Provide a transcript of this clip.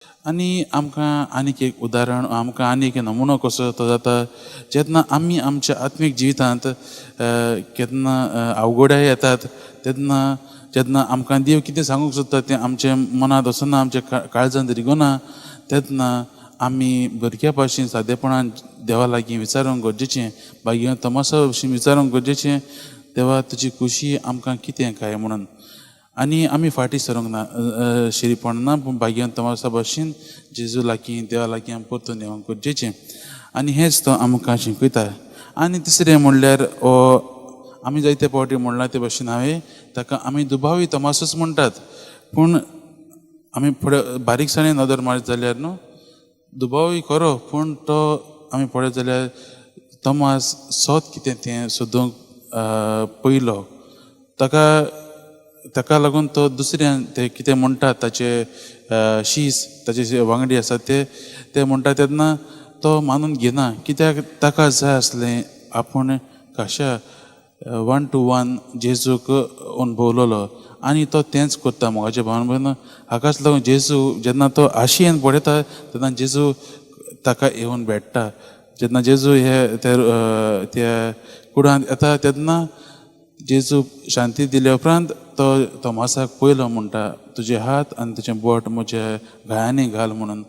आनी आमकां आनीक एक उदाहरण आमकां आनीक एक नमुनो कसो तो जाता जेन्ना आमी आमच्या आत्मीक जिवितांत केन्ना अवघडाय येतात तेन्ना जेन्ना आमकां देव कितें सांगूंक सोदता तें आमच्या मनांत वचना आमच्या काळजांत रिगना तेन्ना आमी भुरग्या भाशेन सादेपणान देवा लागीं विचारूंक गरजेचें भाग्य तमासा भशेन विचारूंक गरजेचें देवा तुजी खुशी आमकां कितें काय म्हणून आनी आमी फाटीं सरूंक ना शिरी पडना पूण भाग्यवंत तमासा भाशेन जेजू लागीं देवा लागीं आमी परतून येवंक गरजेचें आनी हेंच तो आमकां शिकयता. आनी तिसरें म्हणल्यार आमी जायते फावटी म्हणलां ते भाशेन हांवें ताका आमी दुबावी तमासोच म्हणटात पूण आमी फुडें बारीकसाणेन नदर मारीत जाल्यार न्हू दुबावी खरो पूण तो आमी पळयत जाल्यार तमास सोत कितें तें सोदूंक पयलो ताका लागून तो दुसऱ्यान ते कितें म्हणटा ताचे शीस ताचे जे वांगडी आसात ते म्हणटा तेन्ना तो मानून घेना कित्याक ताका जाय आसलें आपूण खाशा 1 to 1 जेजूक अणभवलेलो आनी तो तेंच करता मोगाच्या भावान भयण हाकाच लागून जेजू जेन्ना तो आशेन पळयता तेन्ना जेजू ताका येवन भेटता जेन्ना जेजू त्या कुडांत येता तेन्ना जेजू शांती दिले उपरांत तो तमासाक पयलो म्हणटा तुजे हात आनी तुजें बोट म्हज्या गायांनी घाल म्हणून